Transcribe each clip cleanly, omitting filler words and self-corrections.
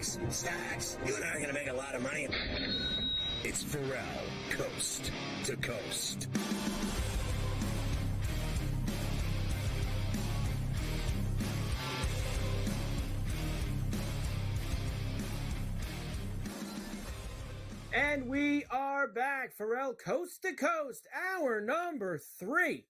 Stacks. You and I are going to make a lot of money. It's Ferrall, coast to coast. And we are back, Ferrall, coast to coast, hour number 3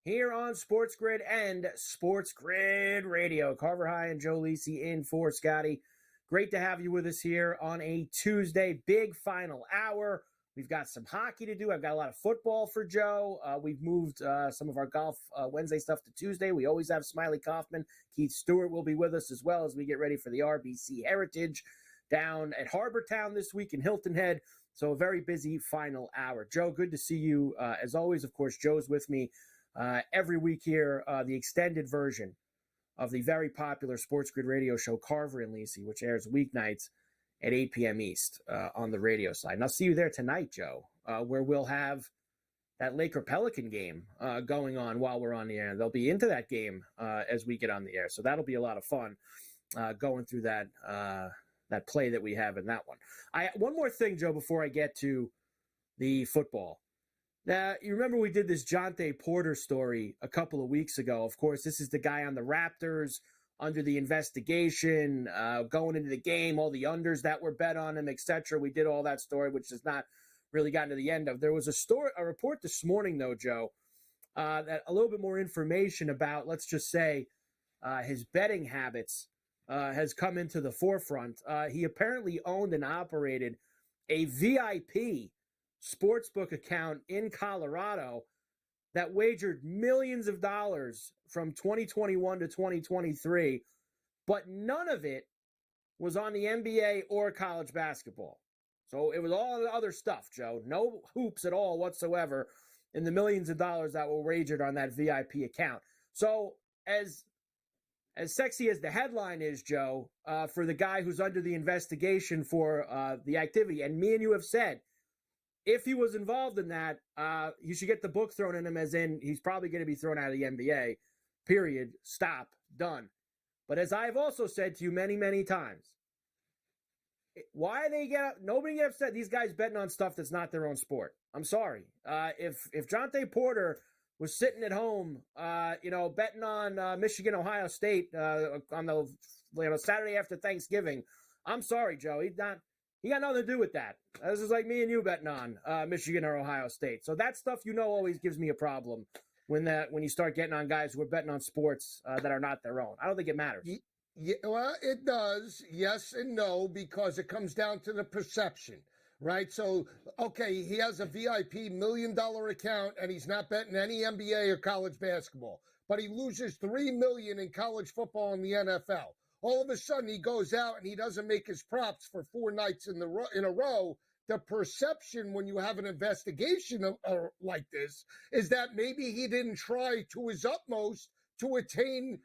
here on SportsGrid and SportsGrid Radio. Carver High and Joe Lisi in for Scotty. Great to have you with us here on a Tuesday, big final hour. We've got some hockey to do. I've got a lot of football for Joe. We've moved some of our golf Wednesday stuff to Tuesday. We always have Smiley Kaufman. Keith Stewart will be with us as well as we get ready for the RBC Heritage down at Harbor Town this week in Hilton Head. So a very busy final hour. Joe, good to see you. As always, of course, Joe's with me every week here, the extended version of the very popular SportsGrid radio show, Carver and Lisi, which airs weeknights at 8 p.m. East on the radio side. And I'll see you there tonight, Joe, where we'll have that Laker-Pelican game going on while we're on the air. They'll be into that game as we get on the air. So that'll be a lot of fun going through that play that we have in that one. One more thing, Joe, before I get to the football. Now, you remember we did this Jonte Porter story a couple of weeks ago. Of course, this is the guy on the Raptors under the investigation, going into the game, all the unders that were bet on him, etc. We did all that story, which has not really gotten to the end of. There was a report this morning, though, Joe, that a little bit more information about, let's just say, his betting habits has come into the forefront. He apparently owned and operated a VIP sportsbook account in Colorado that wagered millions of dollars from 2021 to 2023, but none of it was on the NBA or college basketball. So it was all the other stuff, Joe. No hoops at all whatsoever in the millions of dollars that were wagered on that VIP account. So as sexy as the headline is, Joe, for the guy who's under the investigation for the activity, and me and you have said, if he was involved in that, he should get the book thrown in him, as in he's probably going to be thrown out of the NBA, period, stop, done. But as I've also said to you many, many times, why nobody get upset? These guys betting on stuff that's not their own sport. I'm sorry. If Jonte Porter was sitting at home, betting on Michigan, Ohio State on the Saturday after Thanksgiving, I'm sorry, Joe. He got nothing to do with that. This is like me and you betting on Michigan or Ohio State. So that stuff, always gives me a problem when you start getting on guys who are betting on sports that are not their own. I don't think it matters. Yeah, well, it does. Yes and no, because it comes down to the perception, right? So, okay, he has a VIP $1 million account and he's not betting any NBA or college basketball, but he loses $3 million in college football and the NFL. All of a sudden, he goes out and he doesn't make his props for 4 nights in a row. The perception when you have an investigation like this is that maybe he didn't try to his utmost to attain,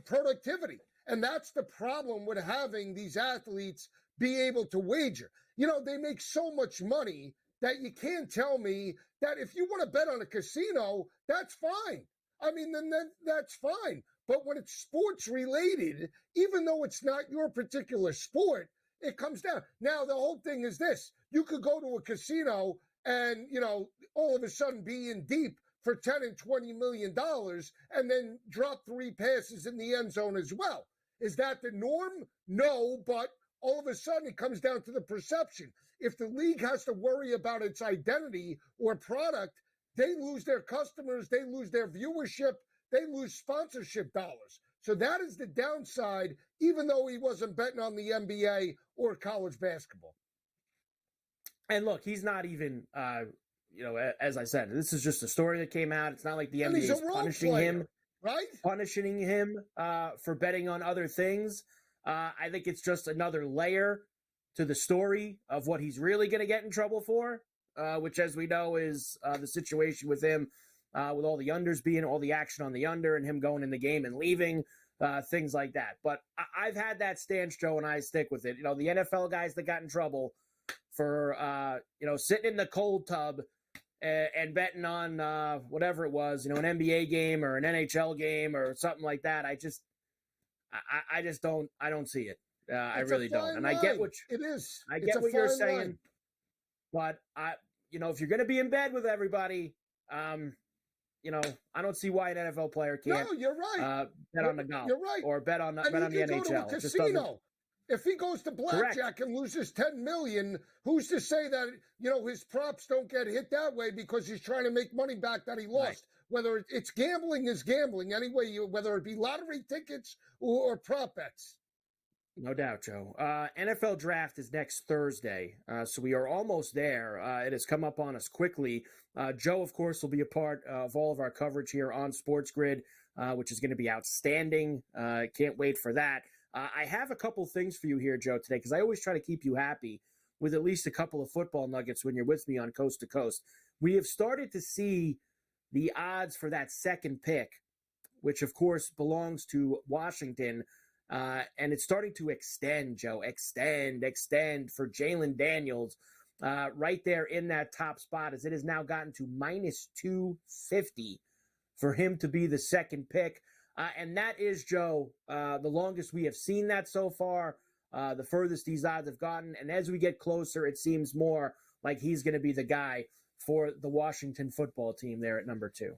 productivity. And that's the problem with having these athletes be able to wager. They make so much money that you can't tell me that if you want to bet on a casino, that's fine. Then that's fine. But when it's sports related, even though it's not your particular sport, it comes down. Now, the whole thing is this. You could go to a casino and, all of a sudden be in deep for $10 and $20 million and then drop 3 passes in the end zone as well. Is that the norm? No, but all of a sudden it comes down to the perception. If the league has to worry about its identity or product, they lose their customers, they lose their viewership, they lose sponsorship dollars. So that is the downside, even though he wasn't betting on the NBA or college basketball. And look, he's not even, as I said, this is just a story that came out. It's not like the NBA is punishing him, right? Punishing him for betting on other things. I think it's just another layer to the story of what he's really going to get in trouble for, which, as we know, is the situation with him. With all the unders being all the action on the under and him going in the game and leaving, things like that. But I've had that stance, Joe, and I stick with it. The NFL guys that got in trouble for, sitting in the cold tub and betting on whatever it was, an NBA game or an NHL game or something like that. I don't see it. I really don't. And line. I get what it is. I It's get a what you're fine saying, line. but if you're going to be in bed with everybody, I don't see why an NFL player can't. No, you're right. Bet on the golf. You're right. Or bet on the And he can NHL. go to a casino. If he goes to blackjack Correct. and loses $10 million, who's to say that his props don't get hit that way because he's trying to make money back that he lost? Right. Whether it's gambling is gambling anyway. Whether it be lottery tickets or prop bets. No doubt, Joe. NFL draft is next Thursday, so we are almost there. It has come up on us quickly. Joe, of course, will be a part of all of our coverage here on SportsGrid, which is going to be outstanding. Can't wait for that. I have a couple things for you here, Joe, today, because I always try to keep you happy with at least a couple of football nuggets when you're with me on Coast to Coast. We have started to see the odds for that second pick, which, of course, belongs to Washington. And it's starting to extend, Joe. Extend for Jalen Daniels right there in that top spot, as it has now gotten to minus 250 for him to be the second pick. And that is, Joe, the longest we have seen that so far, the furthest these odds have gotten. And as we get closer, it seems more like he's going to be the guy for the Washington football team there at number 2.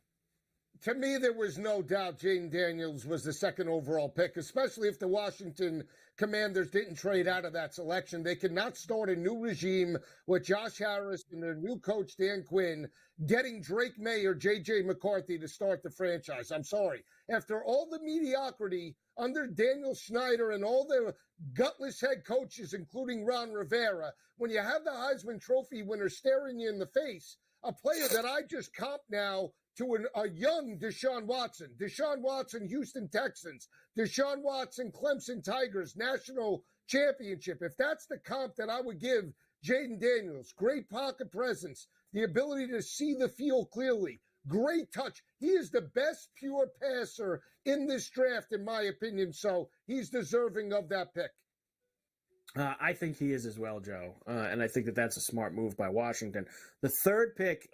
To me, there was no doubt Jaden Daniels was the second overall pick, especially if the Washington Commanders didn't trade out of that selection. They could not start a new regime with Josh Harris and their new coach, Dan Quinn, getting Drake May or J.J. McCarthy to start the franchise. I'm sorry. After all the mediocrity under Daniel Snyder and all the gutless head coaches, including Ron Rivera, when you have the Heisman Trophy winner staring you in the face, a player that I just comp now to a young Deshaun Watson. Deshaun Watson, Houston Texans. Deshaun Watson, Clemson Tigers, national championship. If that's the comp that I would give Jaden Daniels, great pocket presence, the ability to see the field clearly, great touch. He is the best pure passer in this draft, in my opinion, so he's deserving of that pick. I think he is as well, Joe, and I think that that's a smart move by Washington. The third pick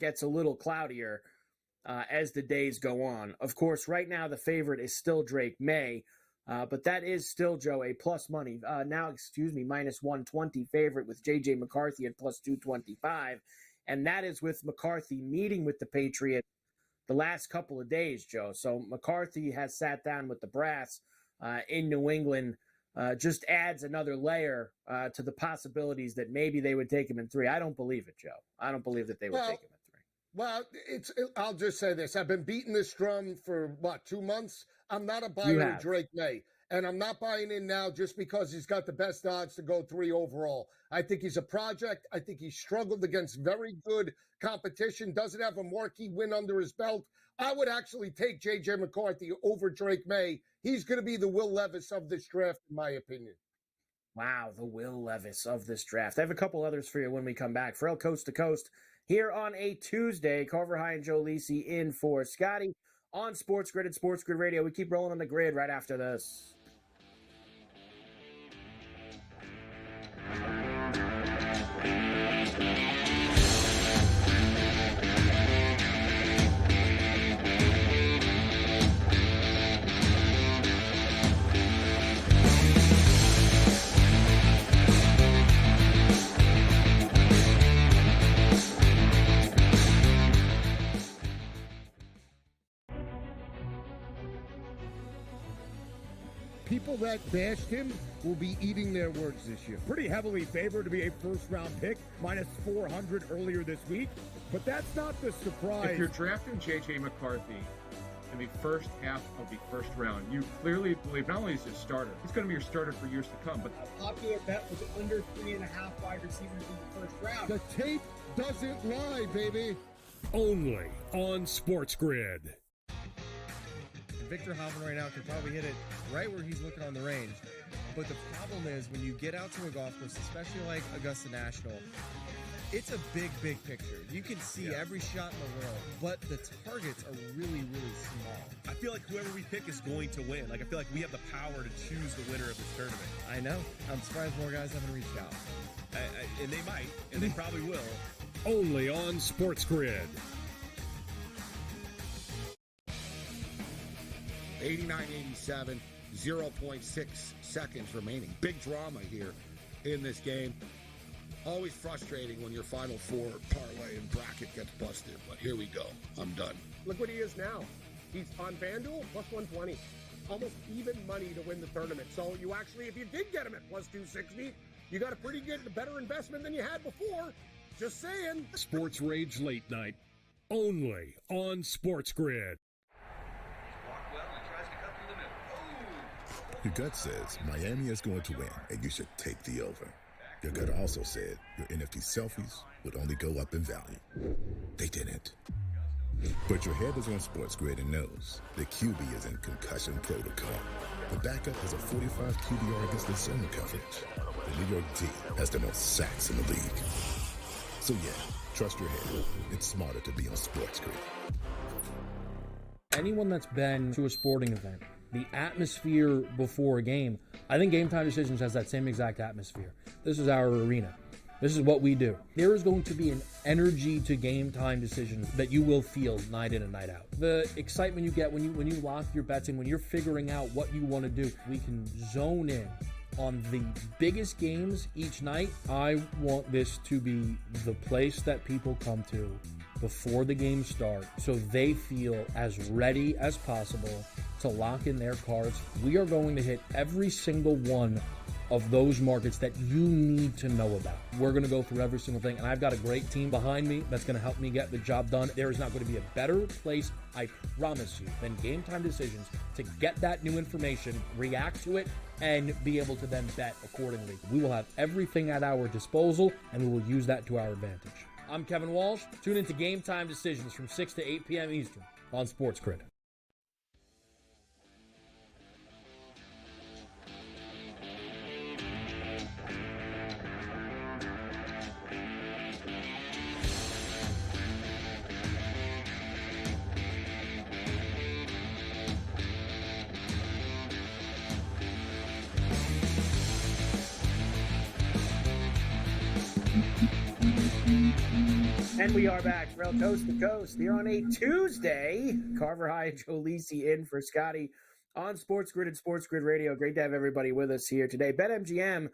gets a little cloudier as the days go on. Of course, right now the favorite is still Drake May, but that is still, Joe, a plus money. Minus 120 favorite with J.J. McCarthy at plus 225, and that is with McCarthy meeting with the Patriots the last couple of days, Joe. So McCarthy has sat down with the brass in New England. Just adds another layer to the possibilities that maybe they would take him in 3. I don't believe it, Joe. I don't believe that they would take him in 3. Well, I'll just say this. I've been beating this drum for, 2 months? I'm not a buyer of Drake May. And I'm not buying in now just because he's got the best odds to go 3 overall. I think he's a project. I think he struggled against very good competition, doesn't have a marquee win under his belt. I would actually take J.J. McCarthy over Drake May. He's going to be the Will Levis of this draft, in my opinion. Wow, the Will Levis of this draft. I have a couple others for you when we come back. Ferrall Coast to Coast here on a Tuesday. Carver High and Joe Lisi in for Scotty on SportsGrid and SportsGrid Radio. We keep rolling on the grid right after this. People that bashed him will be eating their words this year. Pretty heavily favored to be a first-round pick, minus 400 earlier this week. But that's not the surprise. If you're drafting J.J. McCarthy in the first half of the first round, you clearly believe not only is he a starter, he's going to be your starter for years to come. But a popular bet was under 3.5 wide receivers in the first round. The tape doesn't lie, baby. Only on SportsGrid. Victor Hovland right now can probably hit it right where he's looking on the range. But the problem is when you get out to a golf course, especially like Augusta National, it's a big, big picture. You can see every shot in the world, but the targets are really, really small. I feel like whoever we pick is going to win. Like, I feel like we have the power to choose the winner of this tournament. I know. I'm surprised more guys haven't reached out. And they might, and they probably will. Only on SportsGrid. 89-87. 0.6 seconds remaining. Big drama here in this game. Always frustrating when your Final Four parlay and bracket gets busted, but here we go. I'm done. Look what he is now. He's on FanDuel, plus 120. Almost even money to win the tournament. So you actually, if you did get him at plus 260, you got a pretty good, better investment than you had before. Just saying. Sports Rage Late Night, only on SportsGrid. Your gut says Miami is going to win, and you should take the over. Your gut also said your NFT selfies would only go up in value. They didn't. But your head is on SportsGrid and knows the QB is in concussion protocol. The backup has a 45 QBR against the zone coverage. The New York D has the most sacks in the league. So yeah, trust your head. It's smarter to be on SportsGrid. Anyone that's been to a sporting event, the atmosphere before a game, I think Game Time Decisions has that same exact atmosphere. This is our arena. This is what we do. There is going to be an energy to Game Time Decisions that you will feel night in and night out. The excitement you get when you lock your bets in, when you're figuring out what you want to do, we can zone in on the biggest games each night. I want this to be the place that people come to before the games start so they feel as ready as possible to lock in their cards. We are going to hit every single one of those markets that you need to know about. We're going to go through every single thing, and I've got a great team behind me that's going to help me get the job done. There is not going to be a better place, I promise you, than Game Time Decisions to get that new information, react to it, and be able to then bet accordingly. We will have everything at our disposal, and we will use that to our advantage. I'm Kevin Walsh. Tune into Game Time Decisions from 6 to 8 p.m. Eastern on SportsGrid. And we are back, Ferrall, coast to coast here on a Tuesday. Carver High and Joe Lisi in for Scotty on SportsGrid and SportsGrid Radio. Great to have everybody with us here today. BetMGM,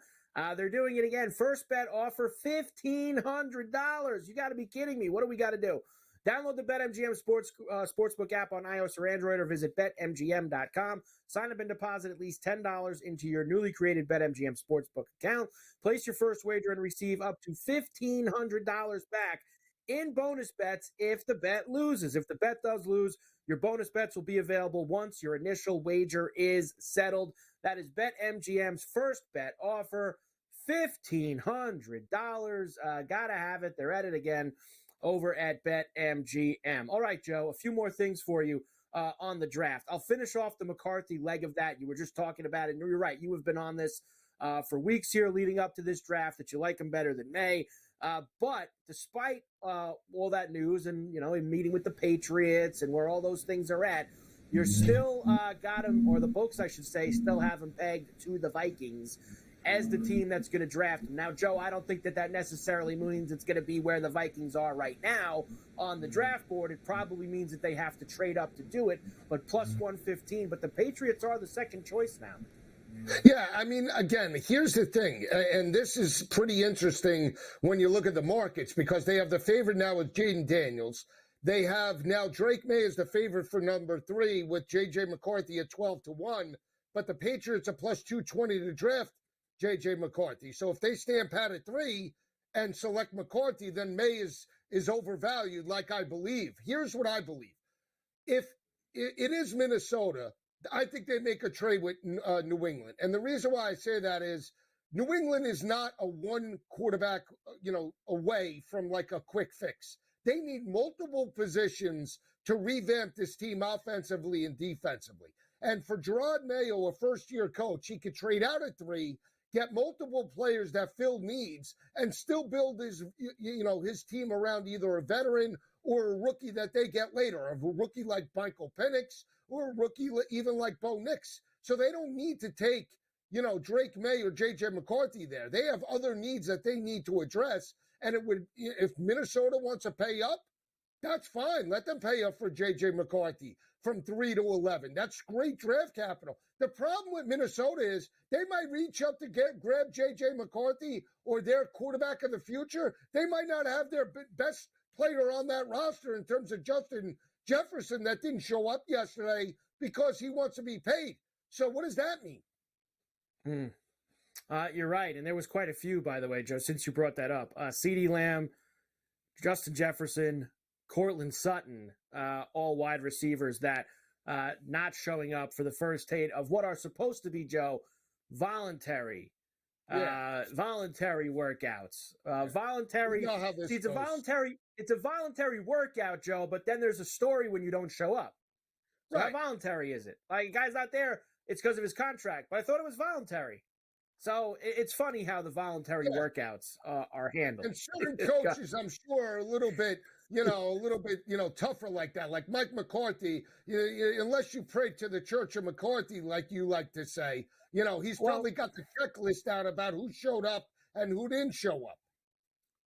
they're doing it again. First bet offer, $1,500. You got to be kidding me. What do we got to do? Download the BetMGM Sportsbook app on iOS or Android, or visit BetMGM.com. Sign up and deposit at least $10 into your newly created BetMGM Sportsbook account. Place your first wager and receive up to $1,500 back in bonus bets if the bet loses. If the bet does lose, your bonus bets will be available once your initial wager is settled. That is BetMGM's first bet offer, $1,500. Gotta have it. They're at it again over at BetMGM. All right, Joe, a few more things for you on the draft. I'll finish off the McCarthy leg of that. You were just talking about it. You're right. You have been on this for weeks here leading up to this draft, that you like him better than May. But despite all that news and, in meeting with the Patriots and where all those things are at, you're still got him, or the books, I should say, still have him pegged to the Vikings as the team that's going to draft him. Now, Joe, I don't think that necessarily means it's going to be where the Vikings are right now on the draft board. It probably means that they have to trade up to do it, but plus 115. But the Patriots are the second choice now. Yeah, I mean, again, here's the thing, and this is pretty interesting when you look at the markets, because they have the favorite now with Jaden Daniels. They have now Drake May as the favorite for number 3 with J.J. McCarthy at 12-1, but the Patriots are plus 220 to draft J.J. McCarthy. So if they stand pat at 3 and select McCarthy, then May is overvalued, like I believe. Here's what I believe. If it is Minnesota, I think they make a trade with New England. And the reason why I say that is New England is not a one quarterback, away from like a quick fix. They need multiple positions to revamp this team offensively and defensively. And for Gerard Mayo, a first-year coach, he could trade out at 3, get multiple players that fill needs, and still build his team around either a veteran or a rookie that they get later, a rookie like Michael Penix or a rookie even like Bo Nix. So they don't need to take, Drake May or J.J. McCarthy there. They have other needs that they need to address. And it would, if Minnesota wants to pay up, that's fine. Let them pay up for J.J. McCarthy. from 3 to 11. That's great draft capital. The problem with Minnesota is they might reach up to grab J.J. McCarthy or their quarterback of the future. They might not have their best player on that roster in terms of Justin Jefferson that didn't show up yesterday because he wants to be paid. So what does that mean? You're right. And there was quite a few, by the way, Joe, since you brought that up. CeeDee Lamb, Justin Jefferson, Cortland Sutton, all wide receivers that not showing up for the first tape of what are supposed to be, Joe, voluntary workouts. Voluntary. You know how this it's goes. it's a voluntary workout, Joe, but then there's a story when you don't show up. So how voluntary is it? Like, a guy's not there, it's because of his contract, but I thought it was voluntary. So it's funny how the voluntary workouts are handled. And certain coaches, I'm sure, are a little bit, tougher like that. Like Mike McCarthy, unless you pray to the Church of McCarthy, like you like to say, he's probably got the checklist out about who showed up and who didn't show up.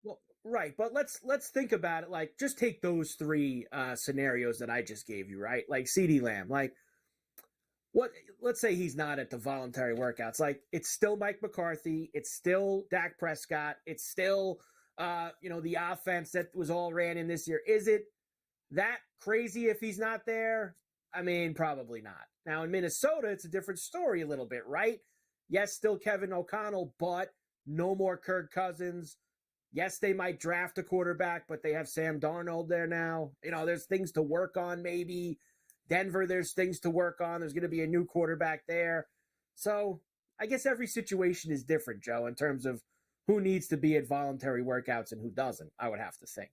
Well, right, but let's think about it. Like, just take those three scenarios that I just gave you, right? Like CeeDee Lamb, like. Let's say he's not at the voluntary workouts. Like, it's still Mike McCarthy. It's still Dak Prescott. It's still, the offense that was all ran in this year. Is it that crazy if he's not there? I mean, probably not. Now, in Minnesota, it's a different story a little bit, right? Yes, still Kevin O'Connell, but no more Kirk Cousins. Yes, they might draft a quarterback, but they have Sam Darnold there now. There's things to work on maybe. Denver, there's things to work on. There's going to be a new quarterback there. So I guess every situation is different, Joe, in terms of who needs to be at voluntary workouts and who doesn't, I would have to think.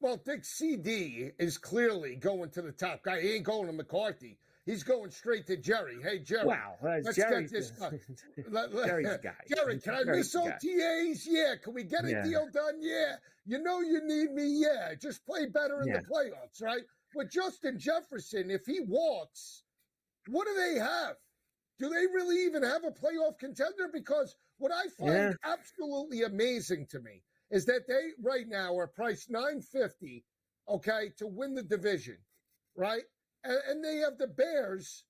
Well, Dick CD is clearly going to the top guy. He ain't going to McCarthy. He's going straight to Jerry. Hey, Jerry. Wow. Let's Jerry's, get this Jerry's the guy. Jerry, can I miss OTAs? Yeah. Can we get a deal done? Yeah. You need me? Yeah. Just play better in the playoffs, right? With Justin Jefferson, if he walks, what do they have? Do they really even have a playoff contender? Because what I find absolutely amazing to me is that they right now are priced $950, okay, to win the division, right? And they have the Bears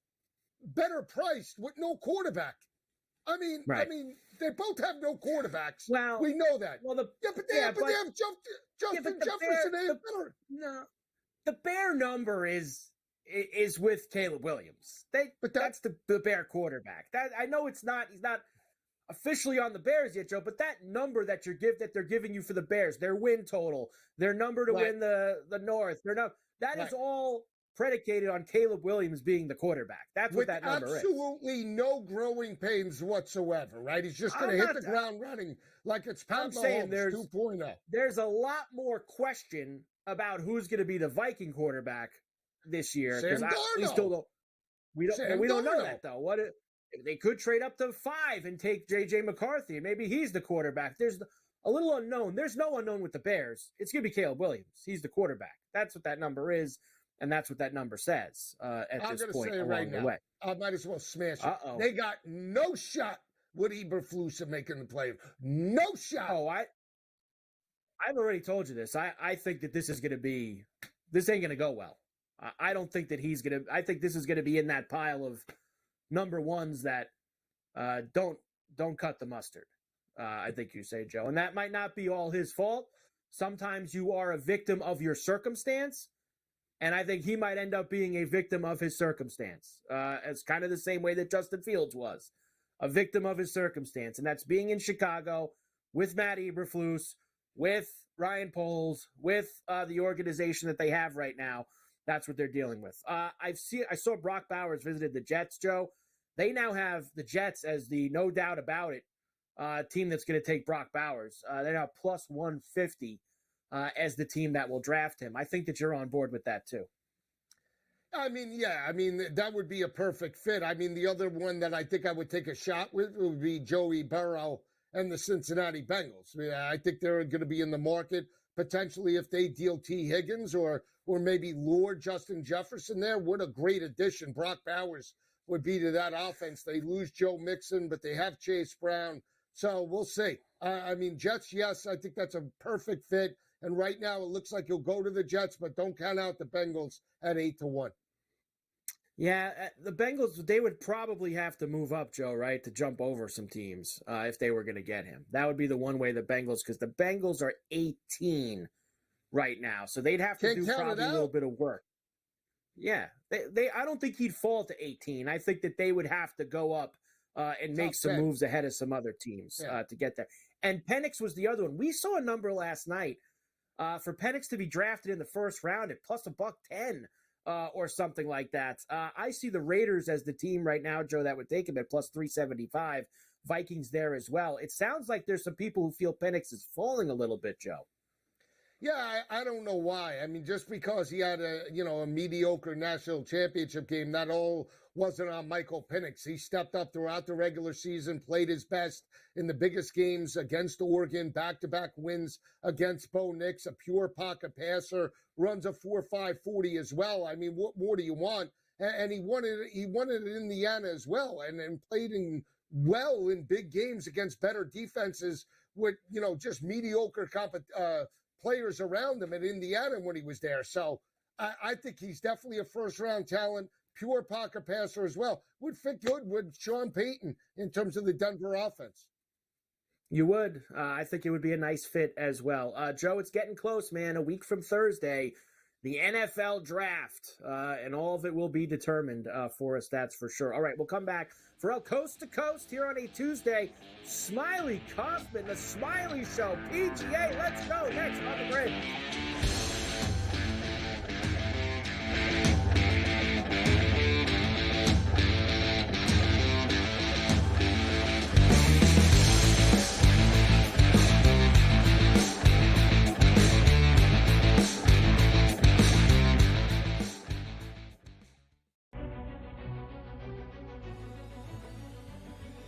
better priced with no quarterback. I mean, they both have no quarterbacks. Well, we know that. Well, but they have Justin Jefferson. No. The Bear number is with Caleb Williams. That's the Bear quarterback. That I know he's not officially on the Bears yet, Joe, but that number that they're giving you for the Bears, their win total, their number to win the North, that is all predicated on Caleb Williams being the quarterback. That's what that number is. Absolutely no growing pains whatsoever, right? He's just going to hit the ground running like it's Pat Mahomes 2.0. There's a lot more question about who's going to be the Viking quarterback this year. Sam Darnold. We don't know that, though. They could trade up to 5 and take J.J. McCarthy, and maybe he's the quarterback. There's a little unknown. There's no unknown with the Bears. It's going to be Caleb Williams. He's the quarterback. That's what that number is, and that's what that number says at this point along the way. I might as well smash it. They got no shot with Eberflus of making the play. No shot. Oh, I've already told you this. I think that this ain't going to go well. I don't think that I think this is going to be in that pile of number ones that don't cut the mustard. I think you say, Joe. And that might not be all his fault. Sometimes you are a victim of your circumstance. And I think he might end up being a victim of his circumstance. It's kind of the same way that Justin Fields was. A victim of his circumstance. And that's being in Chicago with Matt Eberflus, with Ryan Poles, with the organization that they have right now. That's what they're dealing with. I saw Brock Bowers visited the Jets, Joe. They now have the Jets as the no doubt about it team that's going to take Brock Bowers. They're now plus 150 as the team that will draft him. I think that you're on board with that too. I mean, that would be a perfect fit. I mean, the other one that I think I would take a shot with would be Joey Burrow and the Cincinnati Bengals. I mean, I think they're going to be in the market potentially if they deal T. Higgins or maybe lure Justin Jefferson there. What a great addition Brock Bowers would be to that offense. They lose Joe Mixon, but they have Chase Brown. So we'll see. I mean, Jets, yes, I think that's a perfect fit. And right now it looks like he'll go to the Jets, but don't count out the Bengals at 8-1. Yeah, the Bengals, they would probably have to move up, Joe, right, to jump over some teams if they were going to get him. That would be the one way the Bengals, because the Bengals are 18 right now, so they'd have to do probably a little bit of work. Yeah, I don't think he'd fall to 18. I think that they would have to go up and make some moves ahead of some other teams to get there. And Penix was the other one. We saw a number last night for Penix to be drafted in the first round at plus $110 or something like that. I see the Raiders as the team right now, Joe, that would take him at plus 375. Vikings there as well. It sounds like there's some people who feel Penix is falling a little bit, Joe. Yeah, I don't know why. I mean, just because he had a mediocre national championship game, that all wasn't on Michael Penix. He stepped up throughout the regular season, played his best in the biggest games against Oregon, back-to-back wins against Bo Nix, a pure pocket passer, runs a 4.5 40 as well. I mean, what more do you want? And he won it in Indiana as well, and played well in big games against better defenses with, just mediocre players around him in Indiana when he was there. So I think he's definitely a first-round talent, pure pocket passer as well. Would fit good with Sean Payton in terms of the Denver offense. You would. I think it would be a nice fit as well. Joe, it's getting close, man. A week from Thursday, the NFL draft, and all of it will be determined for us, that's for sure. All right, we'll come back. Ferrall, Coast to Coast here on a Tuesday. Smiley Kaufman, the Smiley Show, PGA. Let's go next on the grid.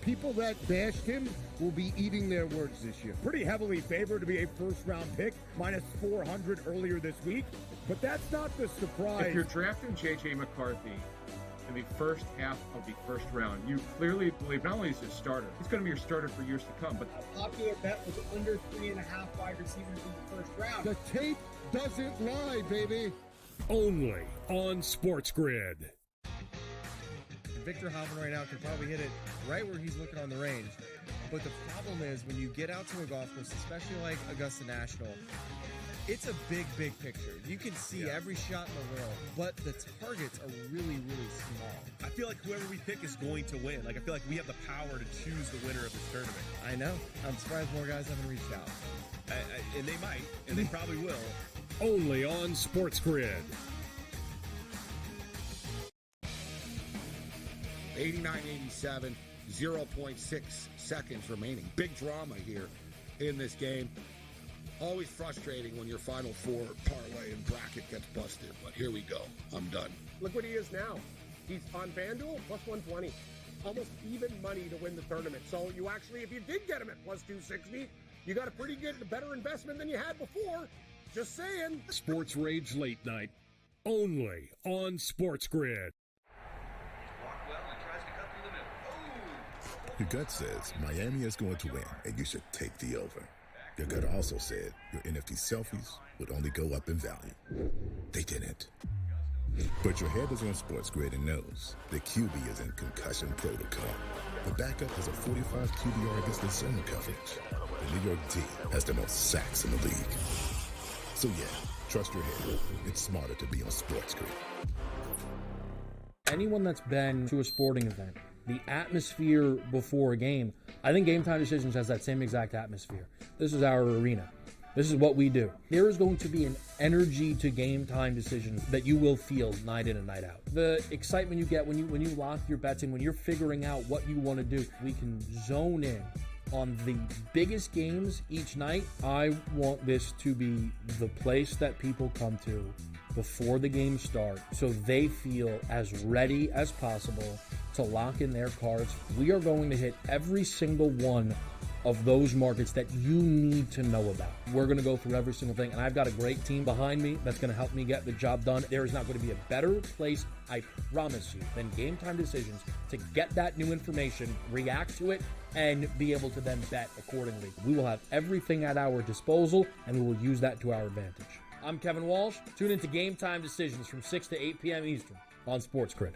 People that bashed him will be eating their words this year. Pretty heavily favored to be a first-round pick, minus 400 earlier this week. But that's not the surprise. If you're drafting J.J. McCarthy in the first half of the first round, you clearly believe not only is he a starter, he's going to be your starter for years to come. But a popular bet was under 3.5 wide receivers in the first round. The tape doesn't lie, baby. Only on SportsGrid. Victor Hovland right now can probably hit it right where he's looking on the range. But the problem is when you get out to a golf course, especially like Augusta National, it's a big, big picture. You can see every shot in the world, but the targets are really, really small. I feel like whoever we pick is going to win. Like, I feel like we have the power to choose the winner of this tournament. I know. I'm surprised more guys haven't reached out. And they might, and they probably will. Only on SportsGrid. 89-87, 0.6 seconds remaining. Big drama here in this game. Always frustrating when your Final Four parlay and bracket gets busted, but here we go. I'm done. Look what he is now. He's on FanDuel, plus 120. Almost even money to win the tournament. So you actually, if you did get him at plus 260, you got a pretty good, better investment than you had before. Just saying. Sports Rage Late Night. Only on SportsGrid. Your gut says Miami is going to win, and you should take the over. Your gut also said your NFT selfies would only go up in value. They didn't. But your head is on SportsGrid and knows the QB is in concussion protocol. The backup has a 45 QBR against the zone coverage. The New York D has the most sacks in the league. So yeah, trust your head. It's smarter to be on SportsGrid. Anyone that's been to a sporting event, the atmosphere before a game, I think Game Time Decisions has that same exact atmosphere. This is our arena. This is what we do. There is going to be an energy to Game Time Decisions that you will feel night in and night out. The excitement you get when you lock your bets in, when you're figuring out what you want to do, we can zone in on the biggest games each night. I want this to be the place that people come to before the games start so they feel as ready as possible to lock in their cards. We are going to hit every single one of those markets that you need to know about. We're going to go through every single thing, and I've got a great team behind me that's going to help me get the job done. There is not going to be a better place, I promise you, than Game Time Decisions to get that new information, react to it, and be able to then bet accordingly. We will have everything at our disposal, and we will use that to our advantage. I'm Kevin Walsh. Tune into Game Time Decisions from 6 to 8 p.m. Eastern on SportsGrid.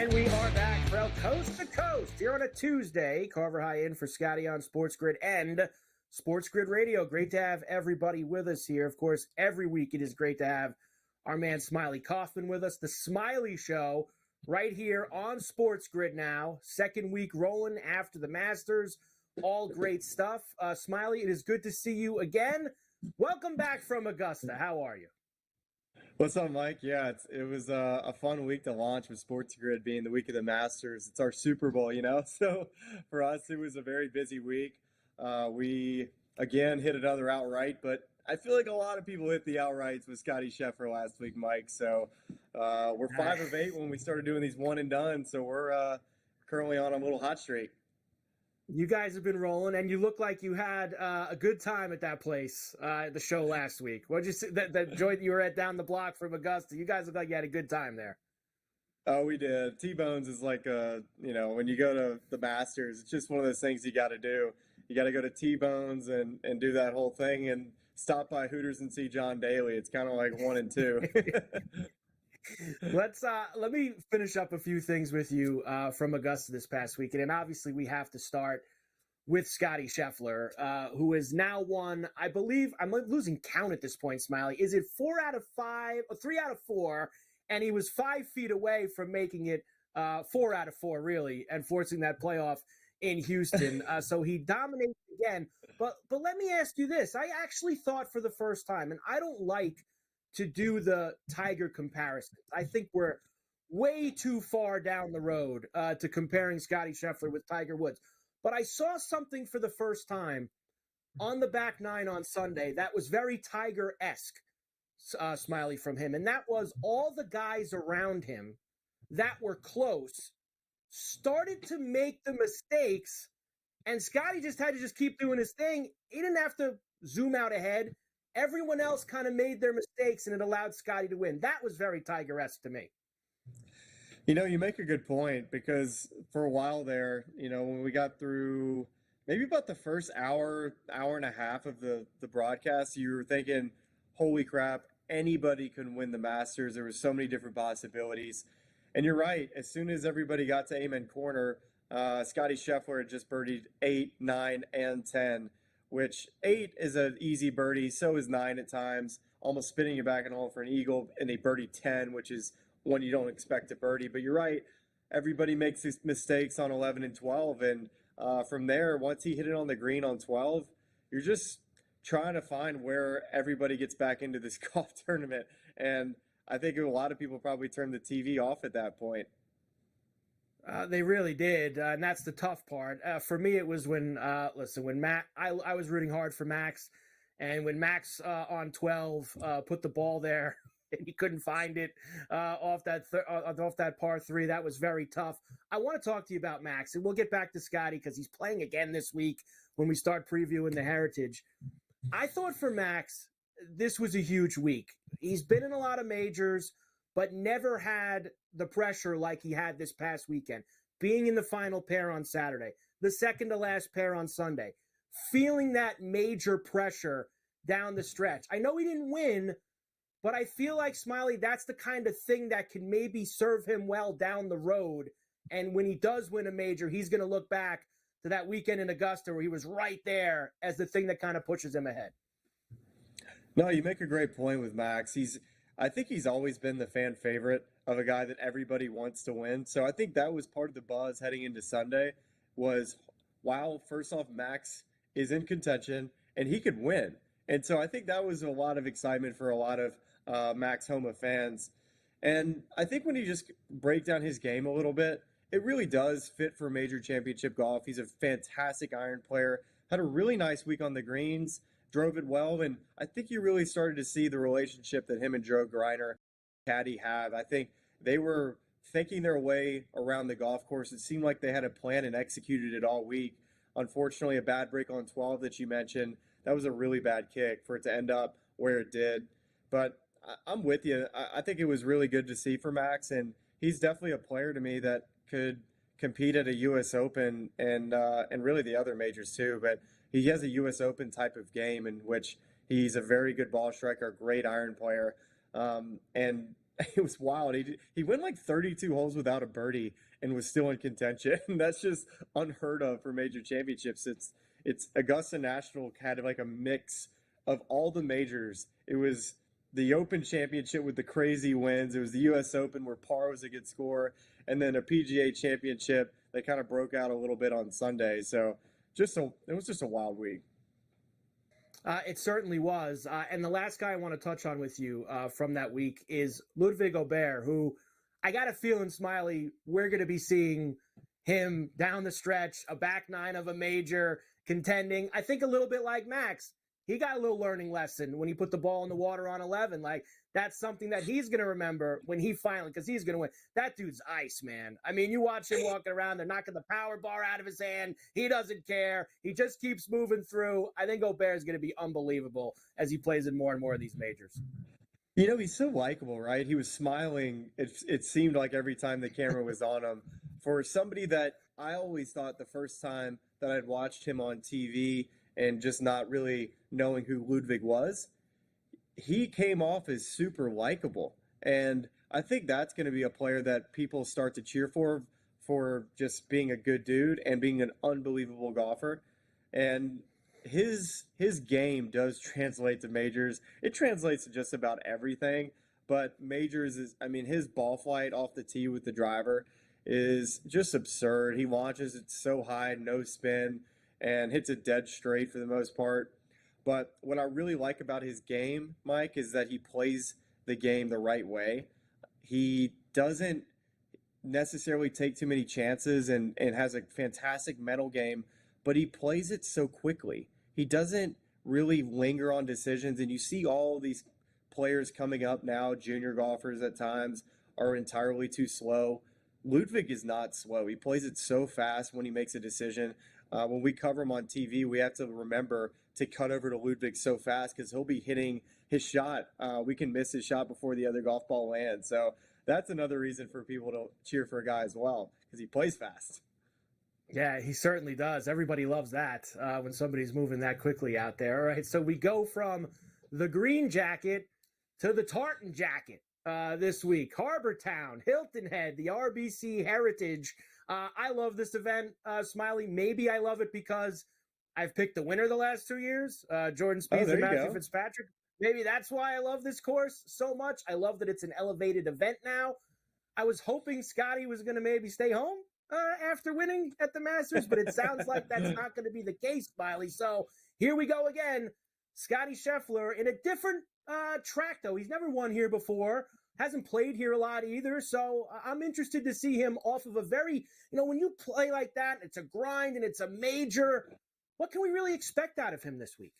And we are back, Ferrall, coast to coast, here on a Tuesday. Carver High in for Scotty on SportsGrid and SportsGrid Radio. Great to have everybody with us here. Of course, every week it is great to have our man Smiley Kaufman with us. The Smiley Show right here on SportsGrid now. Second week rolling after the Masters. All great stuff. Smiley, it is good to see you again. Welcome back from Augusta. How are you? What's up, Mike? Yeah, it was a fun week to launch with SportsGrid being the week of the Masters. It's our Super Bowl, So for us, it was a very busy week. We, again, hit another outright, but I feel like a lot of people hit the outrights with Scotty Scheffler last week, Mike. So we're 5 of 8 when we started doing these one and done. So we're currently on a little hot streak. You guys have been rolling, and you look like you had a good time at that place, the show last week. What'd you say, that joint you were at down the block from Augusta? You guys look like you had a good time there. Oh, we did. T-Bones is like, when you go to the Masters, it's just one of those things you got to do. You got to go to T-Bones and do that whole thing and stop by Hooters and see John Daly. It's kind of like 1 and 2. Let me finish up a few things with you from Augusta this past weekend, and obviously we have to start with Scotty Scheffler, who has now won, I believe, I'm losing count at this point, Smiley. Is it 4 out of 5 or 3 out of 4? And he was 5 feet away from making it 4 out of 4, really, and forcing that playoff in Houston. So he dominated again. But let me ask you this: I actually thought for the first time, and I don't like to do the Tiger comparison. I think we're way too far down the road to comparing Scotty Scheffler with Tiger Woods. But I saw something for the first time on the back nine on Sunday that was very Tiger-esque, Smiley, from him. And that was all the guys around him that were close started to make the mistakes, and Scotty just had to keep doing his thing. He didn't have to zoom out ahead. Everyone else kind of made their mistakes, and it allowed Scotty to win. That was very Tiger-esque to me. You make a good point, because for a while there, when we got through maybe about the first hour and a half of the broadcast, you were thinking, holy crap, anybody can win the Masters. There were so many different possibilities. And you're right. As soon as everybody got to Amen Corner, Scotty Scheffler had just birdied 8, 9, and 10, which 8 is an easy birdie. So is 9 at times, almost spinning you back and home for an eagle. And they birdied 10, which is one you don't expect to birdie. But you're right. Everybody makes these mistakes on 11 and 12. And from there, once he hit it on the green on 12, you're just trying to find where everybody gets back into this golf tournament. And I think a lot of people probably turned the TV off at that point. They really did, and that's the tough part. For me, it was when Matt, I was rooting hard for Max, and when Max on 12 put the ball there, and he couldn't find it off that par 3, that was very tough. I want to talk to you about Max, and we'll get back to Scotty because he's playing again this week when we start previewing the Heritage. I thought for Max, this was a huge week. He's been in a lot of majors, but never had the pressure like he had this past weekend. Being in the final pair on Saturday, the second to last pair on Sunday, feeling that major pressure down the stretch. I know he didn't win, but I feel like, Smiley, that's the kind of thing that can maybe serve him well down the road. And when he does win a major, he's going to look back to that weekend in Augusta where he was right there as the thing that kind of pushes him ahead. No, you make a great point with Max. I think he's always been the fan favorite of a guy that everybody wants to win. So I think that was part of the buzz heading into Sunday was, wow, first off, Max is in contention and he could win. And so I think that was a lot of excitement for a lot of Max Homa fans. And I think when you just break down his game a little bit, it really does fit for major championship golf. He's a fantastic iron player, had a really nice week on the greens, drove it well, and I think you really started to see the relationship that him and Joe Greiner, caddy, have. I think they were thinking their way around the golf course. It seemed like they had a plan and executed it all week. Unfortunately, a bad break on 12 that you mentioned, that was a really bad kick for it to end up where it did. But I'm with you. I think it was really good to see for Max, and he's definitely a player to me that could compete at a U.S. Open and really the other majors too. But he has a U.S. Open type of game in which he's a very good ball striker, great iron player, and it was wild. He went like 32 holes without a birdie and was still in contention. That's just unheard of for major championships. It's Augusta National had like a mix of all the majors. It was the Open Championship with the crazy wins. It was the U.S. Open where par was a good score, and then a PGA Championship that kind of broke out a little bit on Sunday. So it was just a wild week. It certainly was. And the last guy I want to touch on with you from that week is Ludwig Aubert, who I got a feeling, Smiley, we're going to be seeing him down the stretch, a back nine of a major, contending. I think a little bit like Max. He got a little learning lesson when he put the ball in the water on 11. Like, that's something that he's going to remember when he finally, because he's going to win. That dude's ice, man. I mean, you watch him walking around, they're knocking the power bar out of his hand. He doesn't care. He just keeps moving through. I think Aubert is going to be unbelievable as he plays in more and more of these majors. You know, he's so likable, right? He was smiling. It seemed like every time the camera was on him. For somebody that I always thought the first time that I'd watched him on TV and just not really knowing who Ludwig was, he came off as super likable. And I think that's going to be a player that people start to cheer for just being a good dude and being an unbelievable golfer. And his game does translate to majors. It translates to just about everything, but majors is, I mean, his ball flight off the tee with the driver is just absurd. He launches it so high, no spin, and hits it dead straight for the most part. But what I really like about his game, Mike, is that he plays the game the right way. He doesn't necessarily take too many chances and has a fantastic mental game, but he plays it so quickly. He doesn't really linger on decisions, and you see all these players coming up now, junior golfers at times, are entirely too slow. Ludwig is not slow. He plays it so fast when he makes a decision. When we cover him on TV, we have to remember to cut over to Ludwig so fast because he'll be hitting his shot. We can miss his shot before the other golf ball lands. So that's another reason for people to cheer for a guy as well, because he plays fast. Yeah, he certainly does. Everybody loves that when somebody's moving that quickly out there. All right, so we go from the green jacket to the tartan jacket this week. Harbor Town, Hilton Head, the RBC Heritage. I love this event, Smiley. Maybe I love it because I've picked the winner the last 2 years, Jordan Spieth and Matthew Fitzpatrick. Maybe that's why I love this course so much. I love that it's an elevated event now. I was hoping Scotty was going to maybe stay home after winning at the Masters, but it sounds like that's not going to be the case, Smiley. So here we go again. Scotty Scheffler in a different track, though. He's never won here before. Hasn't played here a lot either, so I'm interested to see him off of a very, when you play like that, it's a grind and it's a major. What can we really expect out of him this week?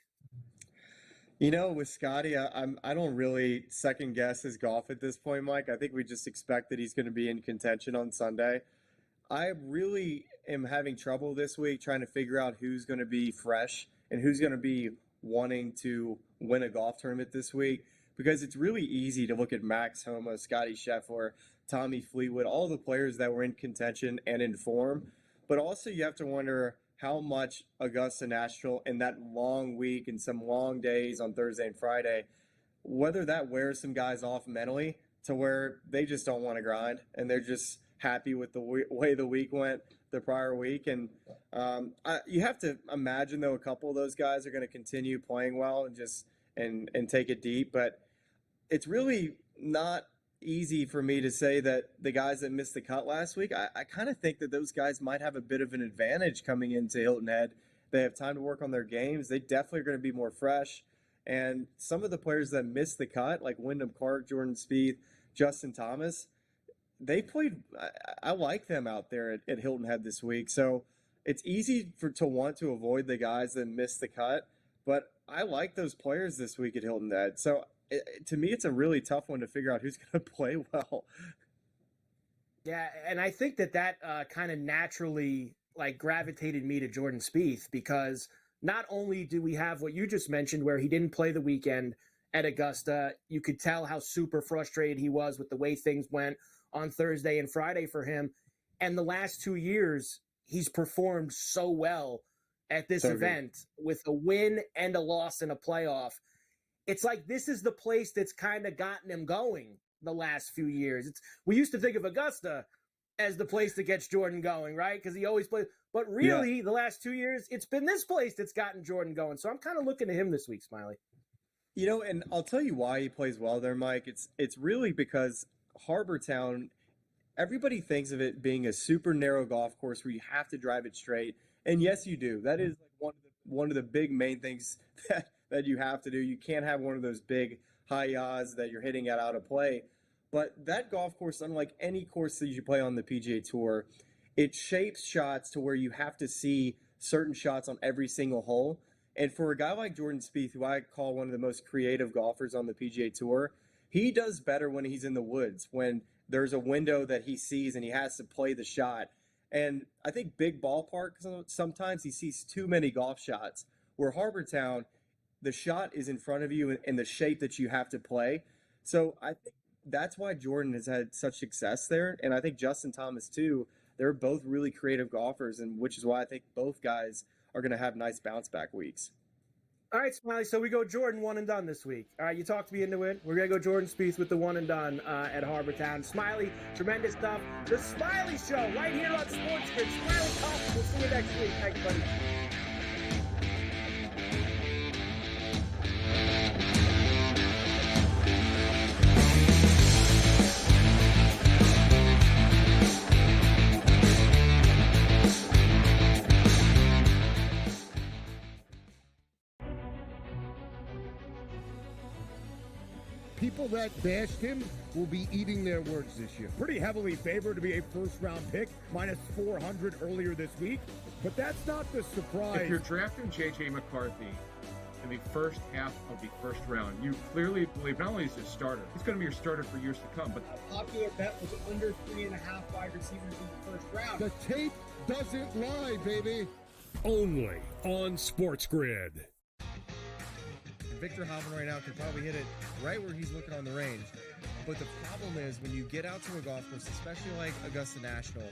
With Scotty, I don't really second guess his golf at this point, Mike. I think we just expect that he's going to be in contention on Sunday. I really am having trouble this week trying to figure out who's going to be fresh and who's going to be wanting to win a golf tournament this week, because it's really easy to look at Max Homa, Scotty Scheffler, Tommy Fleetwood, all the players that were in contention and in form. But also you have to wonder how much Augusta National and that long week and some long days on Thursday and Friday, whether that wears some guys off mentally to where they just don't want to grind and they're just happy with the way the week went the prior week. And you have to imagine, though, a couple of those guys are going to continue playing well and take it deep. But it's really not easy for me to say that the guys that missed the cut last week, I kind of think that those guys might have a bit of an advantage coming into Hilton Head. They have time to work on their games. They definitely are going to be more fresh. And some of the players that missed the cut, like Wyndham Clark, Jordan Spieth, Justin Thomas, they played. I like them out there at Hilton Head this week. So it's easy to want to avoid the guys that missed the cut. But I like those players this week at Hilton Head. So to me, it's a really tough one to figure out who's going to play well. Yeah, and I think that kind of naturally gravitated me to Jordan Spieth, because not only do we have what you just mentioned where he didn't play the weekend at Augusta, you could tell how super frustrated he was with the way things went on Thursday and Friday for him. And the last 2 years, he's performed so well at this event with a win and a loss in a playoff. It's like this is the place that's kind of gotten him going the last few years. We used to think of Augusta as the place that gets Jordan going, right? Because he always plays. But really, the last 2 years, it's been this place that's gotten Jordan going. So I'm kind of looking to him this week, Smiley. You know, and I'll tell you why he plays well there, Mike. It's really because Harbor Town, everybody thinks of it being a super narrow golf course where you have to drive it straight. And yes, you do. That is like one of the big main things that you have to do. You can't have one of those big high yaws that you're hitting at out of play. But that golf course, unlike any course that you play on the PGA Tour, it shapes shots to where you have to see certain shots on every single hole. And for a guy like Jordan Spieth, who I call one of the most creative golfers on the PGA Tour, he does better when he's in the woods, when there's a window that he sees and he has to play the shot. And I think big ballparks, sometimes he sees too many golf shots, where Harbor Town, the shot is in front of you in the shape that you have to play. So I think that's why Jordan has had such success there. And I think Justin Thomas, too. They're both really creative golfers, and which is why I think both guys are going to have nice bounce-back weeks. All right, Smiley, so we go Jordan one and done this week. All right, you talked me into it. We're going to go Jordan Spieth with the one and done at Harbor Town. Smiley, tremendous stuff. The Smiley Show right here on SportsGrid. Smiley Coffee. We'll see you next week. Thanks, buddy. People that bashed him will be eating their words this year. Pretty heavily favored to be a first-round pick, minus 400 earlier this week. But that's not the surprise. If you're drafting J.J. McCarthy in the first half of the first round, you clearly believe not only is he a starter, he's going to be your starter for years to come. But a popular bet was under 3.5 wide receivers in the first round. The tape doesn't lie, baby. Only on SportsGrid. Victor Hovland right now can probably hit it right where he's looking on the range. But the problem is when you get out to a golf course, especially like Augusta National,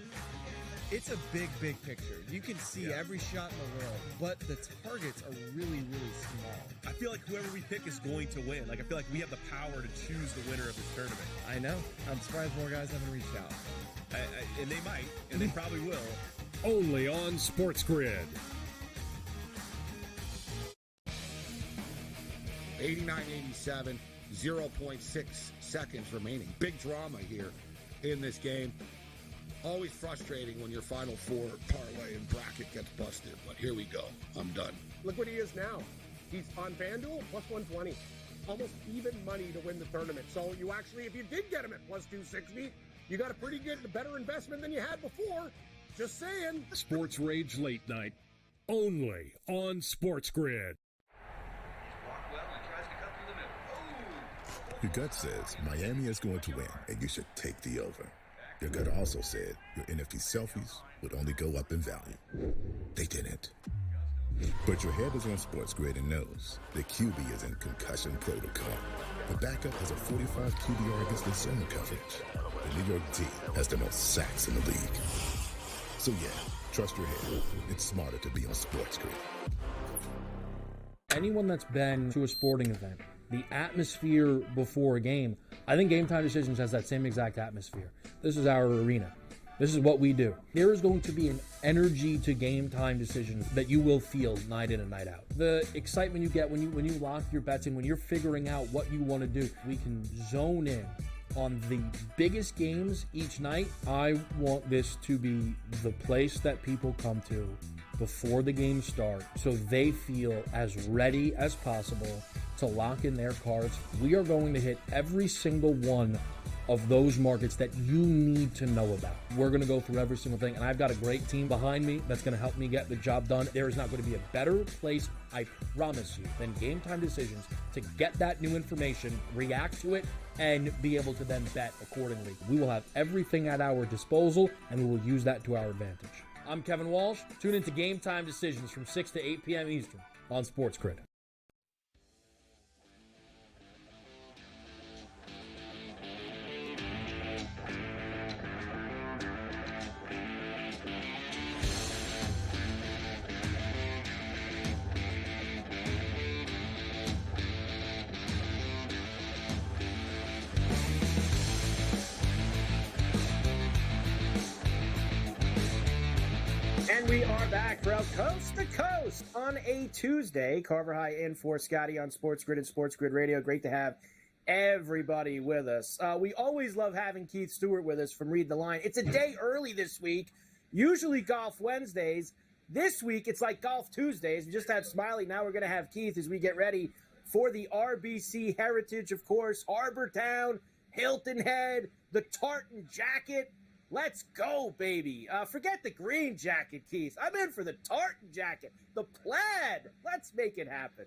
it's a big, big picture. You can see every shot in the world, but the targets are really, really small. I feel like whoever we pick is going to win. Like, I feel like we have the power to choose the winner of this tournament. I know. I'm surprised more guys haven't reached out. And they might, and they probably will. Only on SportsGrid. 89-87, 0.6 seconds remaining. Big drama here in this game. Always frustrating when your Final Four parlay and bracket gets busted, but here we go. I'm done. Look what he is now. He's on FanDuel, plus 120. Almost even money to win the tournament. So you actually, if you did get him at plus 260, you got a pretty good, better investment than you had before. Just saying. Sports Rage Late Night. Only on SportsGrid. Your gut says Miami is going to win, and you should take the over. Your gut also said your NFT selfies would only go up in value. They didn't. But your head is on SportsGrid and knows the QB is in concussion protocol. The backup has a 45 QBR against the zone coverage. The New York D has the most sacks in the league. So yeah, trust your head. It's smarter to be on SportsGrid. Anyone that's been to a sporting event, the atmosphere before a game, I think Game Time Decisions has that same exact atmosphere. This is our arena. This is what we do. There is going to be an energy to Game Time Decisions that you will feel night in and night out. The excitement you get when you lock your bets in, when you're figuring out what you want to do, we can zone in on the biggest games each night. I want this to be the place that people come to before the games start so they feel as ready as possible to lock in their cards. We are going to hit every single one of those markets that you need to know about. We're going to go through every single thing, and I've got a great team behind me that's going to help me get the job done. There is not going to be a better place, I promise you, than Game Time Decisions to get that new information, react to it, and be able to then bet accordingly. We will have everything at our disposal, and we will use that to our advantage. I'm Kevin Walsh. Tune into Game Time Decisions from 6 to 8 p.m. Eastern on SportsGrid. we are back from Coast to Coast on a Tuesday. Carver High in for Scotty on SportsGrid and SportsGrid Radio. Great to have everybody with us. We always love having Keith Stewart with us from Read the Line. It's a day early this week. Usually Golf Wednesdays. This week it's like Golf Tuesdays. We just had Smiley. Now we're going to have Keith as we get ready for the RBC Heritage, of course. Harbor Town, Hilton Head, the tartan jacket. Let's go, baby. Forget the green jacket, Keith. I'm in for the tartan jacket, the plaid. Let's make it happen.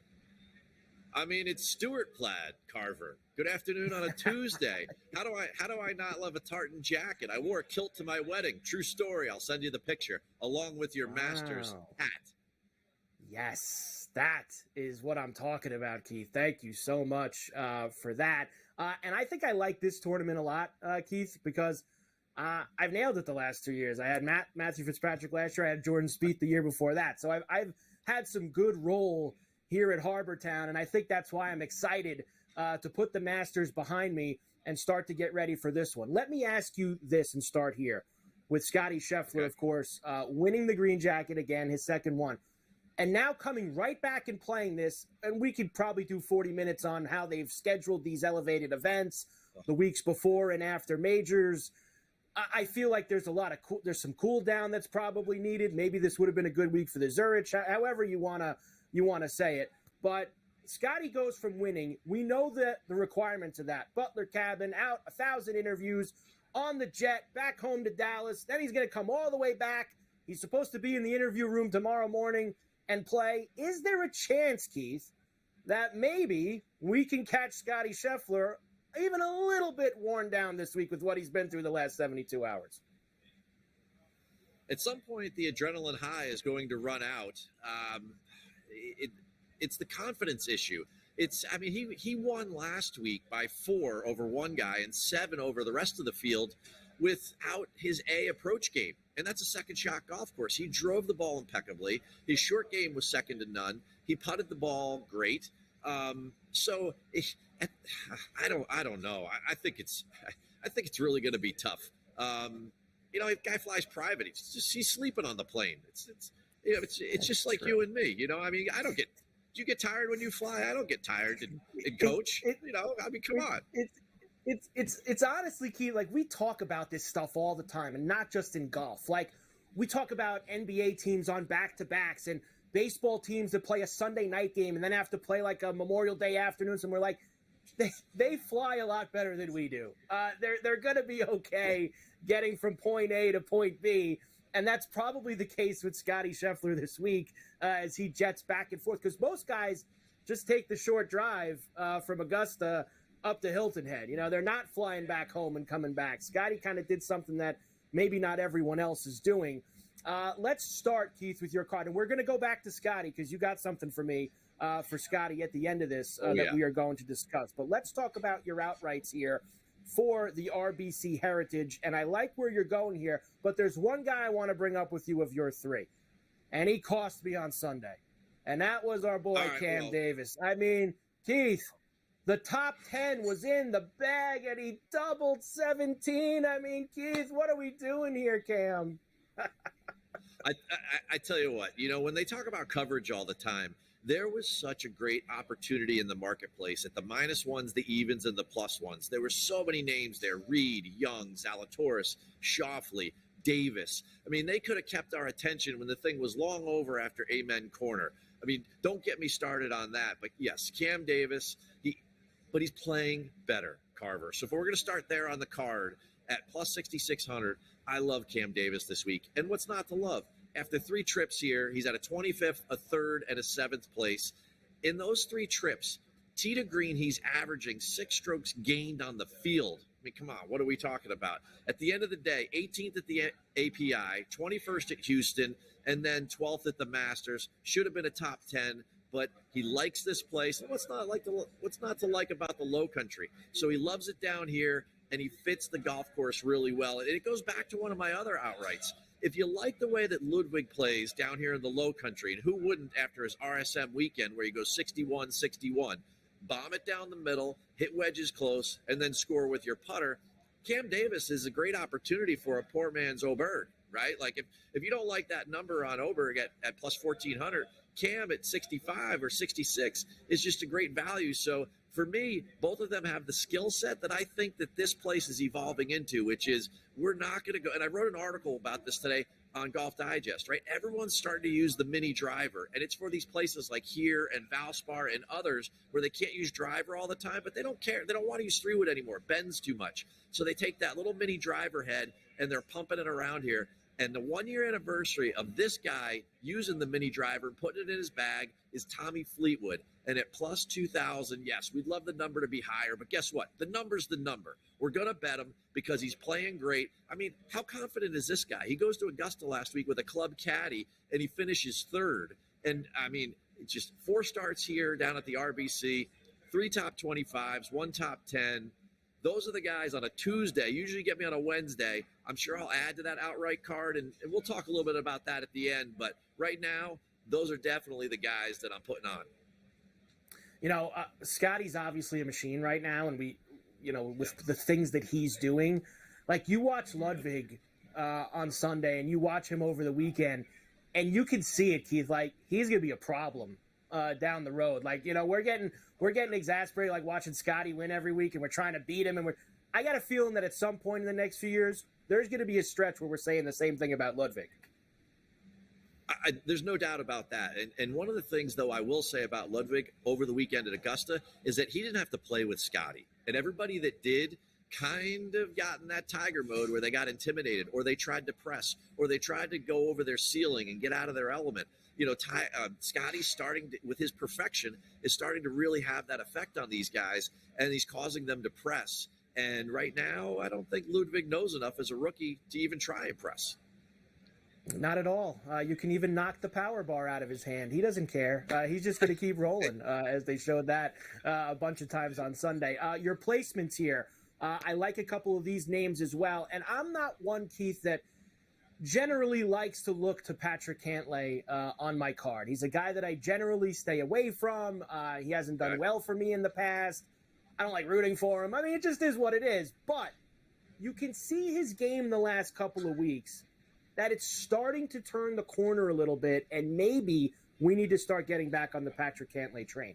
I mean, it's Stuart Plaid, Carver. Good afternoon on a Tuesday. How do I not love a tartan jacket? I wore a kilt to my wedding. True story. I'll send you the picture along with your Masters hat. Yes, that is what I'm talking about, Keith. Thank you so much for that. And I think I like this tournament a lot, Keith, because I've nailed it the last 2 years. I had Matthew Fitzpatrick last year. I had Jordan Spieth the year before that. So I've had some good roll here at Harbor Town, and I think that's why I'm excited to put the Masters behind me and start to get ready for this one. Let me ask you this and start here with Scotty Scheffler, of course, winning the green jacket again, his second one. And now coming right back and playing this, and we could probably do 40 minutes on how they've scheduled these elevated events the weeks before and after majors. I feel like there's there's some cool down that's probably needed. Maybe this would have been a good week for the Zurich, however you wanna say it. But Scotty goes from winning. We know the requirements of that. Butler cabin, out 1,000 interviews, on the jet, back home to Dallas. Then he's going to come all the way back. He's supposed to be in the interview room tomorrow morning and play. Is there a chance, Keith, that maybe we can catch Scotty Scheffler even a little bit worn down this week with what he's been through the last 72 hours? At some point, the adrenaline high is going to run out. It's the confidence issue. He won last week by 4 over one guy and 7 over the rest of the field without his approach game. And that's a second shot golf course. He drove the ball impeccably. His short game was second to none. He putted the ball great. I don't know. I think it's really going to be tough. If a guy flies private, he's sleeping on the plane. It's just like you and me. Do you get tired when you fly? I don't get tired and coach. Come on. It's honestly, Keith, like we talk about this stuff all the time, and not just in golf. Like we talk about NBA teams on back-to-backs and baseball teams that play a Sunday night game and then have to play like a Memorial Day afternoon. And we're like, they fly a lot better than we do. They're going to be okay getting from point A to point B. And that's probably the case with Scotty Scheffler this week as he jets back and forth. Because most guys just take the short drive from Augusta up to Hilton Head. They're not flying back home and coming back. Scotty kind of did something that maybe not everyone else is doing. Let's start, Keith, with your card. And we're going to go back to Scotty because you got something for me for Scotty at the end of this that we are going to discuss. But let's talk about your outrights here for the RBC Heritage. And I like where you're going here, but there's one guy I want to bring up with you of your 3. And he cost me on Sunday. And that was our boy Cam Davis. I mean, Keith, the top 10 was in the bag and he doubled 17. I mean, Keith, what are we doing here, Cam? I tell you what, when they talk about coverage all the time, there was such a great opportunity in the marketplace at the -1s, the evens, and the +1s. There were so many names there: Reed, Young, Zalatoris, Schauffele, Davis. They could have kept our attention when the thing was long over after Amen Corner. Don't get me started on that. But yes, Cam Davis, but he's playing better, Carver. So if we're going to start there on the card at +6,600, I love Cam Davis this week. And what's not to love? After 3 trips here, he's at a 25th, a 3rd, and a 7th place. In those 3 trips, tee to green, he's averaging 6 strokes gained on the field. Come on, what are we talking about? At the end of the day, 18th at the API, 21st at Houston, and then 12th at the Masters. Should have been a top 10, but he likes this place. And what's not to like about the Low Country? So he loves it down here, and he fits the golf course really well. And it goes back to one of my other outrights. If you like the way that Ludwig plays down here in the Low Country, and who wouldn't after his RSM weekend where he goes 61-61, bomb it down the middle, hit wedges close, and then score with your putter, Cam Davis is a great opportunity for a poor man's Oberg. right? Like if you don't like that number on Oberg at plus 1,400, Cam at 65 or 66 is just a great value. So for me, both of them have the skill set that I think that this place is evolving into, which is we're not going to go. And I wrote an article about this today on Golf Digest, right? Everyone's starting to use the mini driver, and it's for these places like here and Valspar and others where they can't use driver all the time, but they don't care. They don't want to use 3-wood anymore. Bends too much. So they take that little mini driver head and they're pumping it around here. And the 1-year anniversary of this guy using the mini driver and putting it in his bag is Tommy Fleetwood. And at plus 2,000, yes, we'd love the number to be higher, but guess what? The number's the number. We're going to bet him because he's playing great. I mean, how confident is this guy? He goes to Augusta last week with a club caddy, and he finishes third. And, I mean, just 4 starts here down at the RBC, 3 top 25s, 1 top 10. Those are the guys on a Tuesday. Usually get me on a Wednesday. I'm sure I'll add to that outright card, and we'll talk a little bit about that at the end. But right now, those are definitely the guys that I'm putting on. You know, Scotty's obviously a machine right now, and we, you know, with the things that he's doing, like you watch Ludwig on Sunday and you watch him over the weekend, and you can see it, Keith, like he's going to be a problem down the road. Like, you know, we're getting exasperated, like watching Scotty win every week, and we're trying to beat him. And I got a feeling that at some point in the next few years, there's going to be a stretch where we're saying the same thing about Ludwig. There's no doubt about that. And one of the things, though, I will say about Ludwig over the weekend at Augusta is that he didn't have to play with Scotty. And everybody that did kind of got in that Tiger mode where they got intimidated, or they tried to press, or they tried to go over their ceiling and get out of their element. You know, Scotty's starting to, with his perfection, is starting to really have that effect on these guys, and he's causing them to press. And right now, I don't think Ludwig knows enough as a rookie to even try and press. Not at all. You can even knock the power bar out of his hand. He doesn't care. He's just going to keep rolling, as they showed that a bunch of times on Sunday. Your placements here, I like a couple of these names as well. And I'm not one, Keith, that generally likes to look to Patrick Cantlay on my card. He's a guy that I generally stay away from. He hasn't done well for me in the past. I don't like rooting for him. I mean, it just is what it is. But you can see his game the last couple of weeks, that it's starting to turn the corner a little bit, and maybe we need to start getting back on the Patrick Cantlay train.